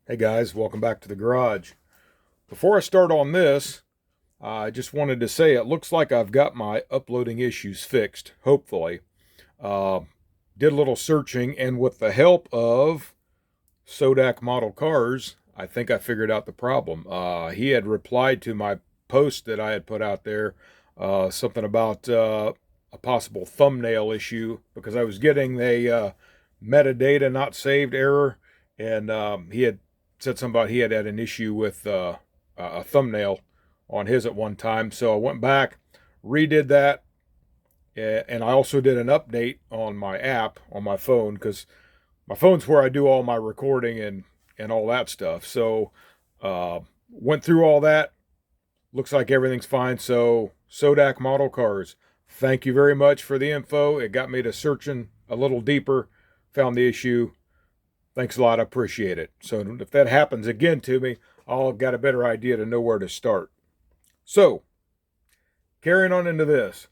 Hey guys, welcome back to the garage. Before I start on this, I just wanted to say it looks like I've got my uploading issues fixed, hopefully. Uh, did a little searching, and with the help of Sodak Model Cars, I think I figured out the problem. He had replied to my post that I had put out there, something about a possible thumbnail issue, because I was getting a metadata not saved error, and he had said something about he had an issue with a thumbnail on his at one time. So I went back, redid that, and I also did an update on my app on my phone, because my phone's where I do all my recording and all that stuff. So went through all that. Looks like everything's fine. So Sodak Model Cars, thank you very much for the info. It got me to searching a little deeper, found the issue. Thanks a lot. I appreciate it. So if that happens again to me, I'll have got a better idea to know where to start. So, carrying on into this.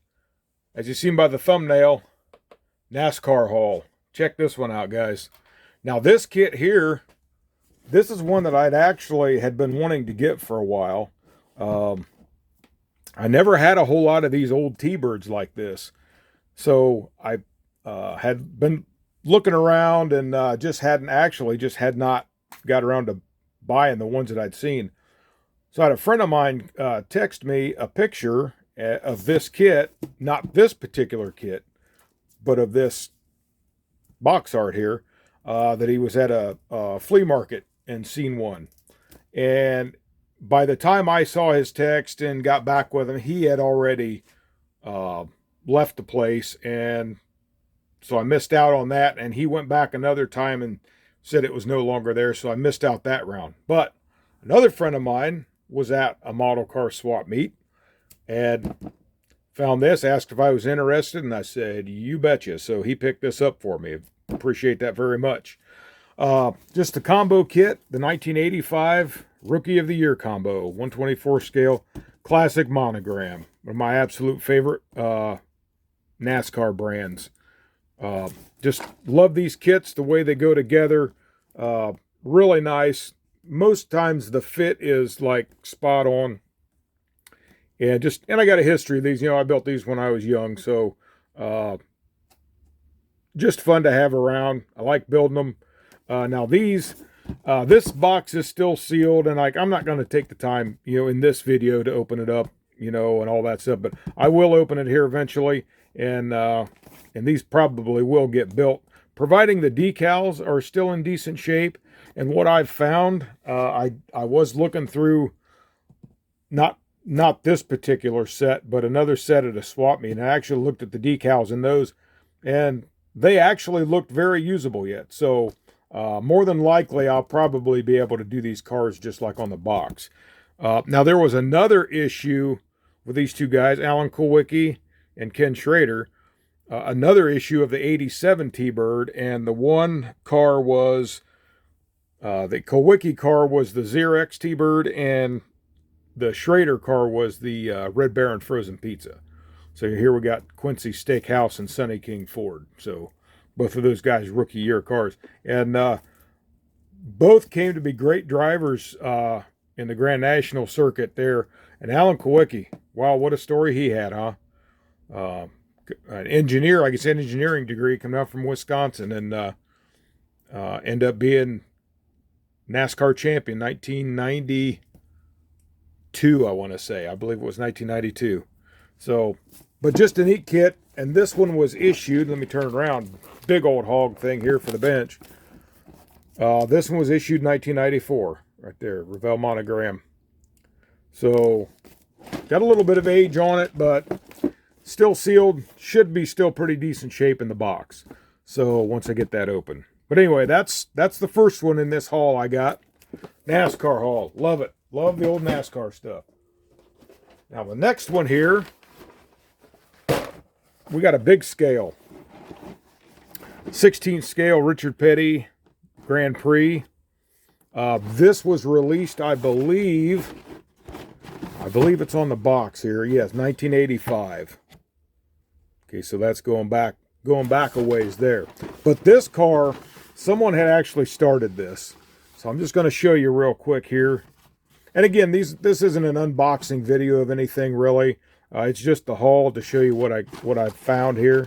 As you've seen by the thumbnail, Nascar Haul. Check this one out, guys. Now this kit here, this is one that I'd actually had been wanting to get for a while. I never had a whole lot of these old T-Birds like this. So I had been looking around and just had not got around to buying the ones that I'd seen. So I had a friend of mine text me a picture of this kit, not this particular kit, but of this box art here, that he was at a flea market and seen one. And by the time I saw his text and got back with him, he had already left the place, and so I missed out on that, and he went back another time and said it was no longer there, so I missed out that round. But another friend of mine was at a model car swap meet and found this, asked if I was interested, and I said, you betcha. So he picked this up for me. Appreciate that very much. Just the combo kit, the 1985 Rookie of the Year combo, 124 scale, classic monogram. One of my absolute favorite NASCAR brands. Just love these kits, the way they go together. Really nice. Most times the fit is like spot on. And I got a history of these. I built these when I was young, so just fun to have around. I like building them. Now this box is still sealed, and I'm not going to take the time, in this video to open it up, and all that stuff, but I will open it here eventually, and these probably will get built, providing the decals are still in decent shape. And what I've found, I was looking through not this particular set, but another set at a swap meet, and I actually looked at the decals in those, and they actually looked very usable yet. So more than likely, I'll probably be able to do these cars just like on the box. Now, there was another issue with these two guys, Alan Kulwicki and Ken Schrader. Another issue of the 87 T-Bird, and the one car was, the Kulwicki car was the Xerox T-Bird, and the Schrader car was the Red Baron Frozen Pizza. So here we got Quincy Steakhouse and Sunny King Ford. So both of those guys rookie year cars. And both came to be great drivers in the Grand National circuit there. And Alan Kulwicki, wow, what a story he had, huh? An engineer, like I said, engineering degree, coming out from Wisconsin, and end up being NASCAR champion 1992, I want to say. I believe it was 1992. So, but just a neat kit. And this one was issued, let me turn it around, big old hog thing here for the bench. This one was issued 1994, right there, Revell monogram. So, got a little bit of age on it, but still sealed, should be still pretty decent shape in the box. So once I get that open. But anyway, that's the first one in this haul I got. NASCAR haul. Love it. Love the old NASCAR stuff. Now the next one here, we got a big scale. 16 scale Richard Petty Grand Prix. This was released, I believe it's on the box here. Yes, 1985. Okay, so that's going back a ways there. But this car, someone had actually started this. So I'm just going to show you real quick here. And again, this isn't an unboxing video of anything really. It's just the haul to show you what I found here.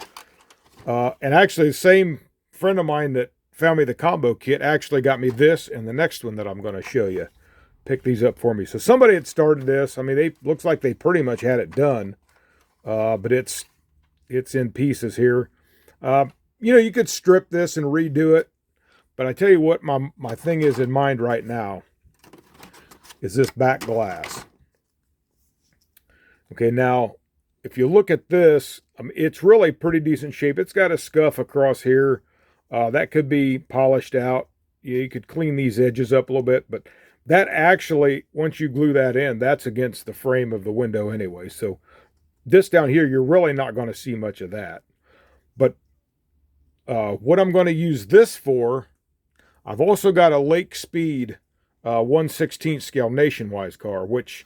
And actually, the same friend of mine that found me the combo kit actually got me this and the next one that I'm going to show you. Pick these up for me. So somebody had started this. I mean, looks like they pretty much had it done, but it's in pieces here. You know, you could strip this and redo it, but I tell you what, my thing is in mind right now is this back glass. Okay, now, if you look at this, it's really pretty decent shape. It's got a scuff across here. That could be polished out. You could clean these edges up a little bit, but that actually, once you glue that in, that's against the frame of the window anyway. So this down here, you're really not going to see much of that. But what I'm going to use this for, I've also got a Lake Speed 1/16 scale Nationwide car, which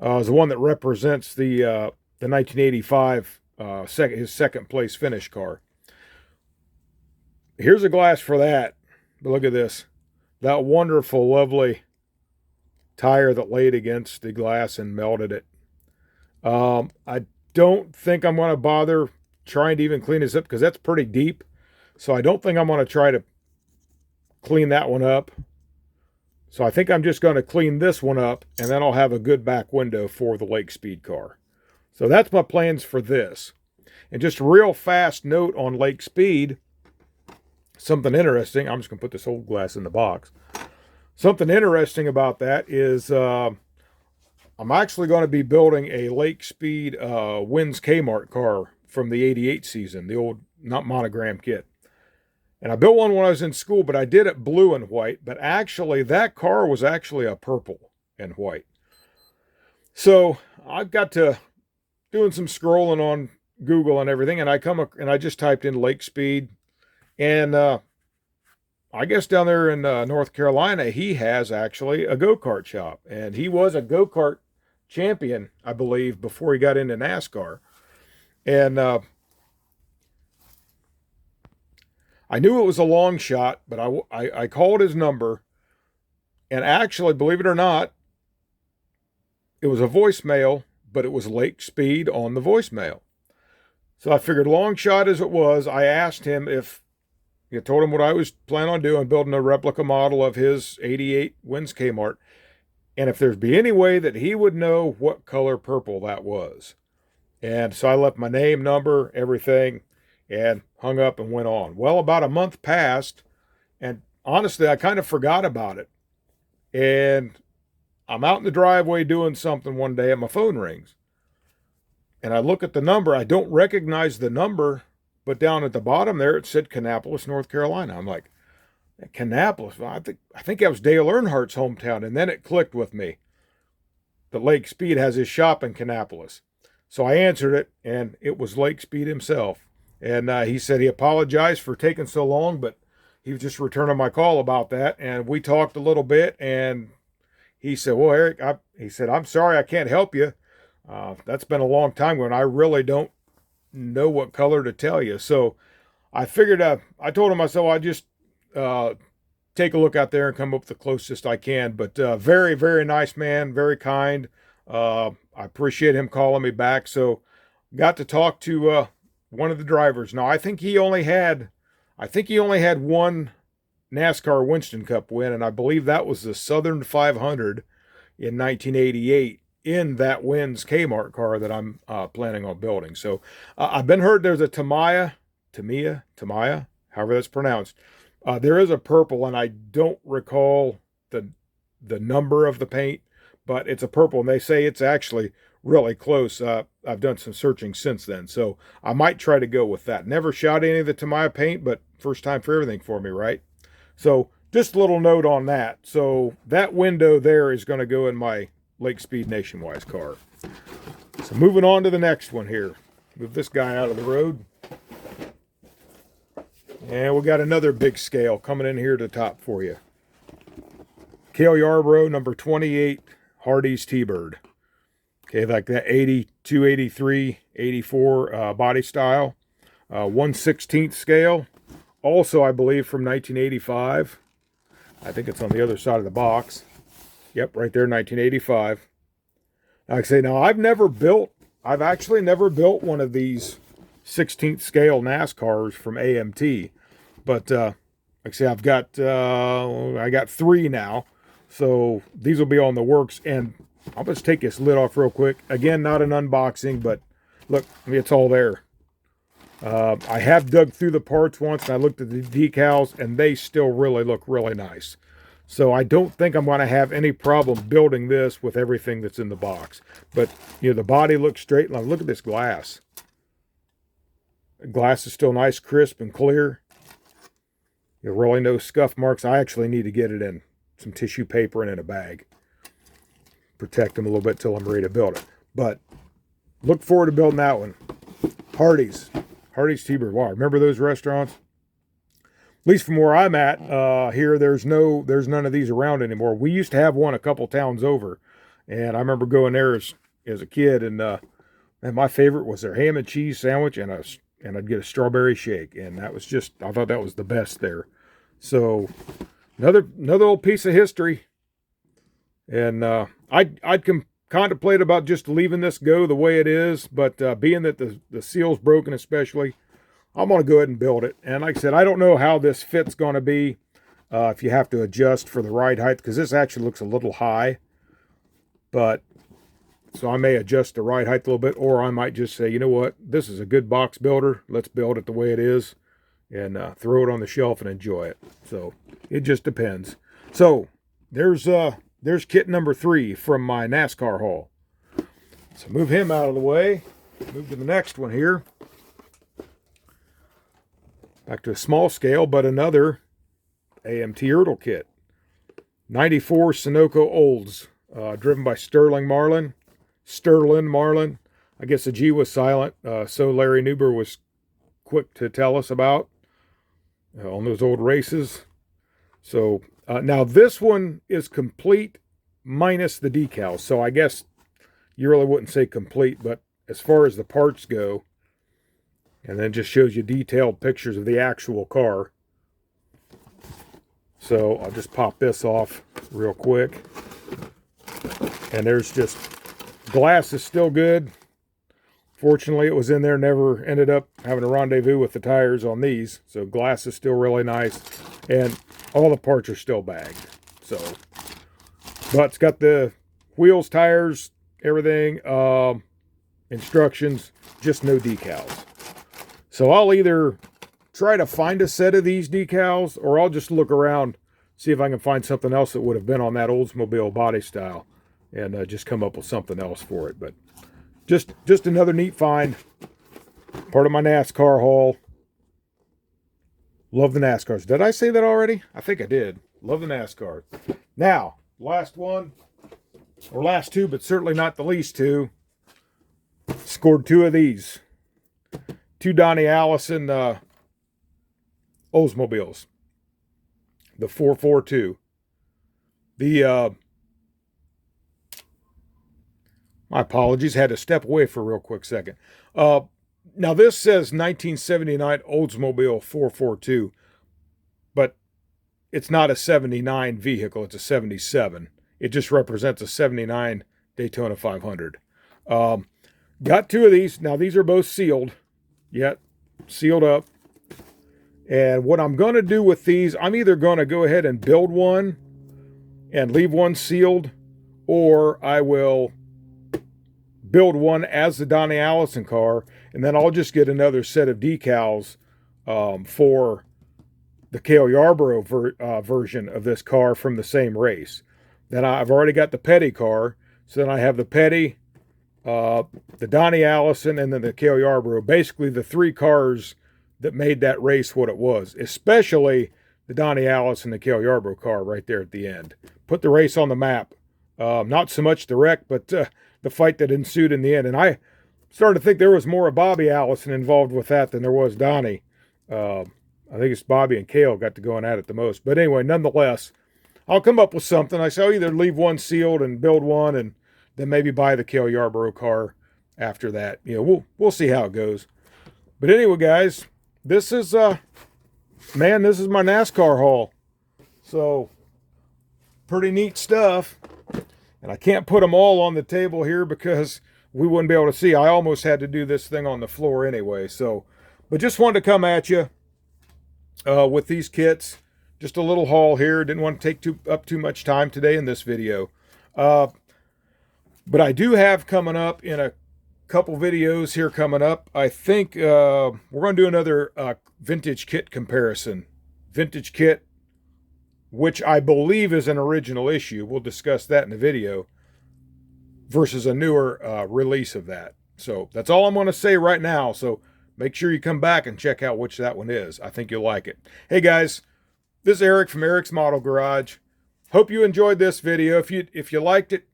is the one that represents the 1985 his second place finish car. Here's a glass for that. But look at this. That wonderful, lovely tire that laid against the glass and melted it. I don't think I'm going to bother trying to even clean this up because that's pretty deep. So I don't think I'm going to try to clean that one up. So I think I'm just going to clean this one up, and then I'll have a good back window for the Lake Speed car. So that's my plans for this. And just a real fast note on Lake Speed, something interesting. I'm just going to put this old glass in the box. Something interesting about that is I'm actually going to be building a Lake Speed Wins Kmart car from the '88 season, the old, not Monogram kit. And I built one when I was in school, but I did it blue and white. But actually, that car was actually a purple and white. So I've got to doing some scrolling on Google and everything, and I just typed in Lake Speed, and I guess down there in North Carolina, he has actually a go-kart shop, and he was a go-kart champion, I believe, before he got into NASCAR. And I knew it was a long shot, but I called his number, and actually, believe it or not, it was a voicemail, but it was Lake Speed on the voicemail. So I figured, long shot as it was, I asked him if, I told him what I was planning on doing, building a replica model of his '88 Wins Kmart, and if there'd be any way that he would know what color purple that was. And so I left my name, number, everything, and hung up and went on. Well, about a month passed, and honestly, I kind of forgot about it. And I'm out in the driveway doing something one day, and my phone rings. And I look at the number. I don't recognize the number, but down at the bottom there, it said Kannapolis, North Carolina. I'm like, Kannapolis? Well, I think that was Dale Earnhardt's hometown. And then it clicked with me that Lake Speed has his shop in Kannapolis. So I answered it, and it was Lake Speed himself. And he said he apologized for taking so long, but he was just returning my call about that. And we talked a little bit, and he said, well, Eric, he said, I'm sorry I can't help you. That's been a long time ago, and I really don't know what color to tell you. So I figured, I told him, I'd just take a look out there and come up with the closest I can. But very, very nice man, very kind. I appreciate him calling me back. So got to talk to one of the drivers. Now, I think he only had one NASCAR Winston Cup win, and I believe that was the Southern 500 in 1988 in that Wins Kmart car that I'm planning on building. So I've been heard there's a Tamiya, however that's pronounced. There is a purple, and I don't recall the number of the paint, but it's a purple, and they say it's actually really close. I've done some searching since then, so I might try to go with that. Never shot any of the Tamiya paint, but first time for everything for me, right? So just a little note on that. So that window there is going to go in my Lake Speed Nationwide car. So moving on to the next one here. Move this guy out of the road. And we got another big scale coming in here to the top for you. Cale Yarborough, number 28, Hardee's T-Bird. Okay, like that 82, 83, 84 body style. 1/16 scale. Also, I believe, from 1985. I think it's on the other side of the box. Yep, right there, 1985. Like I say, now I've actually never built one of these 16th scale NASCARs from AMT. But like I say, I got 3 now. So these will be on the works. And I'll just take this lid off real quick. Again, not an unboxing, but look, it's all there. I have dug through the parts once, and I looked at the decals, and they still really look really nice. So I don't think I'm going to have any problem building this with everything that's in the box. But, the body looks straight. Now, look at this glass. The glass is still nice, crisp, and clear. Really no scuff marks. I actually need to get it in some tissue paper and in a bag. Protect them a little bit till I'm ready to build it. But look forward to building that one. Hardee's T-Bird. Wow, remember those restaurants? At least from where I'm at, here there's none of these around anymore. We used to have one a couple towns over, and I remember going there as a kid, and my favorite was their ham and cheese sandwich, and I'd get a strawberry shake, and that was I thought that was the best there. So another old piece of history, and I'd contemplate about just leaving this go the way it is, but being that the seal's broken especially, I'm going to go ahead and build it. And like I said, I don't know how this fit's going to be, if you have to adjust for the ride height, because this actually looks a little high. But, so I may adjust the ride height a little bit, or I might just say, you know what, this is a good box builder. Let's build it the way it is, and throw it on the shelf and enjoy it. So, it just depends. So, there's kit number 3 from my NASCAR haul. So, move him out of the way. Move to the next one here. Back to a small scale, but another AMT Ertl kit. 94 Sunoco Olds, driven by Sterling Marlin. I guess the G was silent, so Larry Newber was quick to tell us about on those old races. So now this one is complete minus the decals. So I guess you really wouldn't say complete, but as far as the parts go, and then just shows you detailed pictures of the actual car. So I'll just pop this off real quick. And there's just, glass is still good. Fortunately, it was in there, never ended up having a rendezvous with the tires on these. So glass is still really nice. And all the parts are still bagged. So, but it's got the wheels, tires, everything, instructions, just no decals. So I'll either try to find a set of these decals, or I'll just look around, see if I can find something else that would have been on that Oldsmobile body style, and just come up with something else for it. But just another neat find, part of my NASCAR haul. Love the NASCARs. Did I say that already? I think I did. Love the NASCAR. Now, last one, or last 2, but certainly not the least 2. Scored 2 of these. 2 Donnie Allison Oldsmobiles. The 442. My apologies, had to step away for a real quick second. Now this says 1979 Oldsmobile 442, but it's not a 79 vehicle, it's a 77. It just represents a 79 Daytona 500. Got 2 of these. Now these are both sealed. Yet, sealed up. And what I'm going to do with these, I'm either going to go ahead and build one and leave one sealed, or I will build one as the Donnie Allison car, and then I'll just get another set of decals for the Cale Yarborough version of this car from the same race. Then I've already got the Petty car, so then I have the Petty, the Donnie Allison, and then the Cale Yarborough. Basically the 3 cars that made that race what it was, especially the Donnie Allison, the Cale Yarborough car right there at the end. Put the race on the map. Not so much the wreck, but the fight that ensued in the end. And I started to think there was more of Bobby Allison involved with that than there was Donnie. I think it's Bobby and Cale got to going at it the most. But anyway, nonetheless, I'll come up with something. I say I'll either leave one sealed and build one, and then maybe buy the Cale Yarborough car after that. We'll see how it goes. But anyway, guys, this is my NASCAR haul. So pretty neat stuff. And I can't put them all on the table here because we wouldn't be able to see. I almost had to do this thing on the floor anyway. So, but just wanted to come at you with these kits. Just a little haul here. Didn't want to take up too much time today in this video. But I do have coming up in a couple videos here coming up. I think we're going to do another vintage kit comparison. Vintage kit, which I believe is an original issue. We'll discuss that in the video, versus a newer release of that. So that's all I'm going to say right now. So make sure you come back and check out which that one is. I think you'll like it. Hey guys, this is Eric from Eric's Model Garage. Hope you enjoyed this video. If you liked it,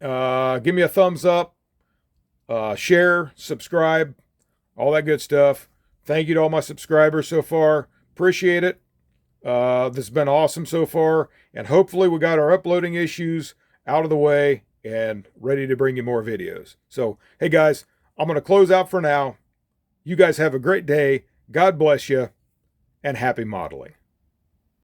give me a thumbs up, share, subscribe, all that good stuff. Thank you to all my subscribers so far. Appreciate it. This has been awesome so far, and hopefully we got our uploading issues out of the way and ready to bring you more videos. So, hey guys, I'm going to close out for now. You guys have a great day. God bless you, and happy modeling.